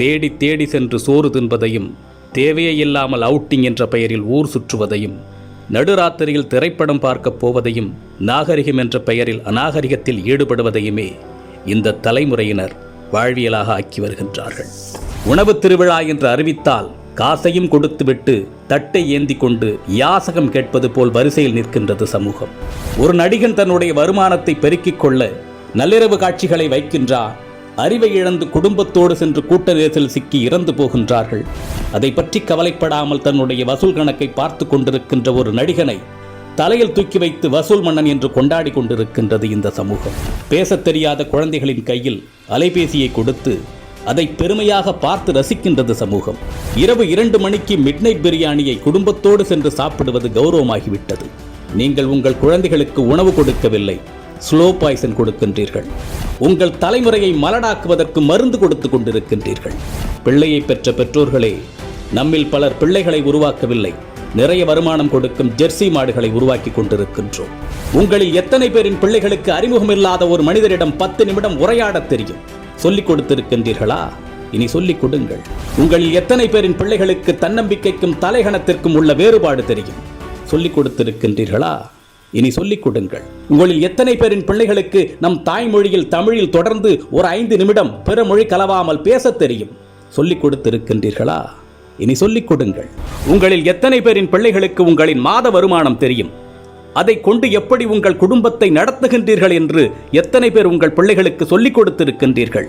தேடி தேடி சென்று சோறு தின்பதையும், தேவையே இல்லாமல் அவுட்டிங் என்ற பெயரில் ஊர் சுற்றுவதையும், நடுராத்திரியில் திரைப்படம் பார்க்கப் போவதையும், நாகரிகம் என்ற பெயரில் அநாகரிகத்தில் ஈடுபடுவதையுமே இந்த தலைமுறையினர் வாழ்வியலாக ஆக்கி வருகின்றார்கள். உணவு திருவிழா என்று அறிவித்தால் காசையும் கொடுத்துவிட்டு தட்டை ஏந்தி கொண்டு யாசகம் கேட்பது போல் வரிசையில் நிற்கின்றது சமூகம். ஒரு நடிகன் தன்னுடைய வருமானத்தை பெருக்கிக் கொள்ள நள்ளிரவு காட்சிகளை வைக்கின்றார். அறிவை இழந்து குடும்பத்தோடு சென்று கூட்ட நெரிசல் சிக்கி இறந்து போகின்றார்கள். அதை பற்றி கவலைப்படாமல் தன்னுடைய வசூல் கணக்கை பார்த்து கொண்டிருக்கின்ற ஒரு நடிகனை தலையில் தூக்கி வைத்து வசூல் மன்னன் என்று கொண்டாடி கொண்டிருக்கின்றது இந்த சமூகம். பேசத் தெரியாத குழந்தைகளின் கையில் அலைபேசியை கொடுத்து அதை பெருமையாக பார்த்து ரசிக்கின்றது சமூகம். இரவு 2 மணிக்கு மிட்நைட் பிரியாணியை குடும்பத்தோடு சென்று சாப்பிடுவது கௌரவமாகிவிட்டது. நீங்கள் உங்கள் குழந்தைகளுக்கு உணவு கொடுக்கவில்லை, ஸ்லோ பாய்சன் கொடுக்கின்றீர்கள். உங்கள் தலைமுறையை மலடாக்குவதற்கு மருந்து கொடுத்து கொண்டிருக்கின்றீர்கள். பிள்ளையை பெற்ற பெற்றோர்களே, நம்மில் பலர் பிள்ளைகளை உருவாக்கவில்லை, நிறைய வருமானம் கொடுக்கும் ஜெர்சி மாடுகளை உருவாக்கி கொண்டிருக்கின்றோம். உங்களில் எத்தனை பேரின் பிள்ளைகளுக்கு அறிமுகமில்லாத ஒரு மனிதரிடம் 10 நிமிடம் உரையாடத் தெரியும்? சொல்லிக் கொடுத்திருக்கின்றீர்களா? இனி சொல்லிக் கொடுங்கள். உங்களில் எத்தனை பேரின் பிள்ளைகளுக்கு தன்னம்பிக்கைக்கும் தலைகணத்திற்கும் உள்ள வேறுபாடு தெரியும்? சொல்லிக் கொடுத்திருக்கின்றீர்களா? இனி சொல்லிக் கொடுங்கள். உங்களில் எத்தனை பேரின் பிள்ளைகளுக்கு நம் தாய்மொழியில் தமிழில் தொடர்ந்து ஒரு 5 நிமிடம் பிற மொழி கலவாமல் பேசத் தெரியும்? சொல்லிக் கொடுத்திருக்கின்றீர்களா? இனி சொல்லிக் கொடுங்கள். உங்களில் எத்தனை பேரின் பிள்ளைகளுக்கு உங்களின் மாத வருமானம் தெரியும்? அதை கொண்டு எப்படி உங்கள் குடும்பத்தை நடத்துகின்றீர்கள் என்று எத்தனை பேர் உங்கள் பிள்ளைகளுக்கு சொல்லிக் கொடுத்திருக்கின்றீர்கள்?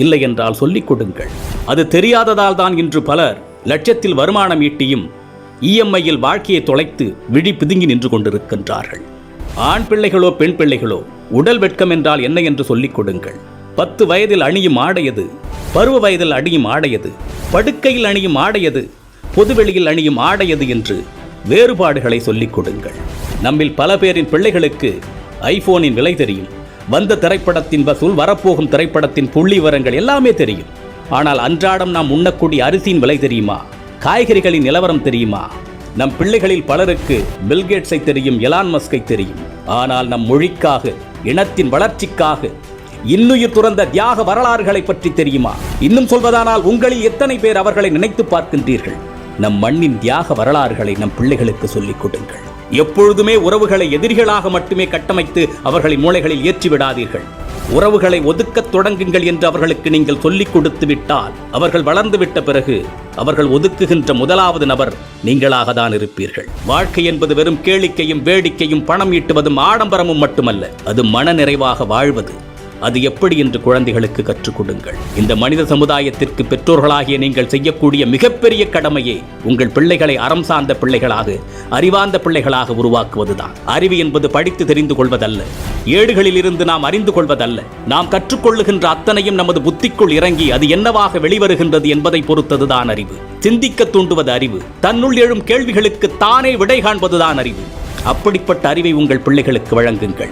இல்லை என்றால் சொல்லிக் கொடுங்கள். அது தெரியாததால் தான் இன்று பலர் லட்சத்தில் வருமானம் ஈட்டியும் இஎம்ஐயில் வாழ்க்கையை தொலைத்து விழி பிதுங்கி நின்று கொண்டிருக்கின்றார்கள். ஆண் பிள்ளைகளோ பெண் பிள்ளைகளோ, உடல் வெட்கம் என்றால் என்ன என்று சொல்லிக் கொடுங்கள். 10 வயதில் அணியும் ஆடையது, பருவ வயதில் அணியும் ஆடையது, படுக்கையில் அணியும் ஆடையது, பொதுவெளியில் அணியும் ஆடையது என்று வேறுபாடுகளை சொல்லிக் கொடுங்கள். நம்மில் பல பேரின் பிள்ளைகளுக்கு ஐபோனின் விலை தெரியும், வந்த திரைப்படத்தின் வசூல், வரப்போகும் திரைப்படத்தின் புள்ளி விவரங்கள் எல்லாமே தெரியும். ஆனால் அன்றாடம் நாம் உண்ணக்கூடிய அரிசியின் விலை தெரியுமா? காய்கறிகளின் நிலவரம் தெரியுமா? நம் பிள்ளைகளில் பலருக்கு பில்கேட்ஸை தெரியும், எலான் மஸ்கை தெரியும். ஆனால் நம் மொழிக்காக, இனத்தின் வளர்ச்சிக்காக இன்னுயிர் துறந்த தியாக வரலாறுகளை பற்றி தெரியுமா? இன்னும் சொல்வதானால் உங்களில் எத்தனை பேர் அவர்களை நினைத்து பார்க்கின்றீர்கள்? நம் மண்ணின் தியாக வரலாறுகளை நம் பிள்ளைகளுக்கு சொல்லிக் கொடுங்கள். எப்பொழுதுமே உறவுகளை எதிரிகளாக மட்டுமே கட்டமைத்து அவர்களின் மூளைகளில் ஏற்றிவிடாதீர்கள். உறவுகளை ஒதுக்கத் தொடங்குங்கள் என்று அவர்களுக்கு நீங்கள் சொல்லிக் கொடுத்து விட்டால், அவர்கள் வளர்ந்து விட்ட பிறகு அவர்கள் ஒதுக்குகின்ற முதலாவது நபர் நீங்களாக தான் இருப்பீர்கள். வாழ்க்கை என்பது வெறும் கேளிக்கையும் வேடிக்கையும் பணம் ஈட்டுவதும் ஆடம்பரமும் மட்டுமல்ல, அது மன நிறைவாக வாழ்வது. அது எப்படி என்று குழந்தைகளுக்கு கற்றுக் கொடுங்கள். இந்த மனித சமுதாயத்திற்கு பெற்றோர்களாகிய நீங்கள் செய்யக்கூடிய மிகப்பெரிய கடமையே உங்கள் பிள்ளைகளை அறம் சார்ந்த பிள்ளைகளாக, அறிவார்ந்த பிள்ளைகளாக உருவாக்குவதுதான். அறிவு என்பது படித்து தெரிந்து கொள்வதல்ல, ஏடுகளில் இருந்து நாம் அறிந்து கொள்வதல்ல. நாம் கற்றுக்கொள்ளுகின்ற அத்தனையும் நமது புத்திக்குள் இறங்கி அது என்னவாக வெளிவருகின்றது என்பதை பொறுத்ததுதான் அறிவு. சிந்திக்க தூண்டுவது அறிவு. தன்னுள் எழும் கேள்விகளுக்கு தானே விடை காண்பதுதான் அறிவு. அப்படிப்பட்ட அறிவை உங்கள் பிள்ளைகளுக்கு வழங்குங்கள்.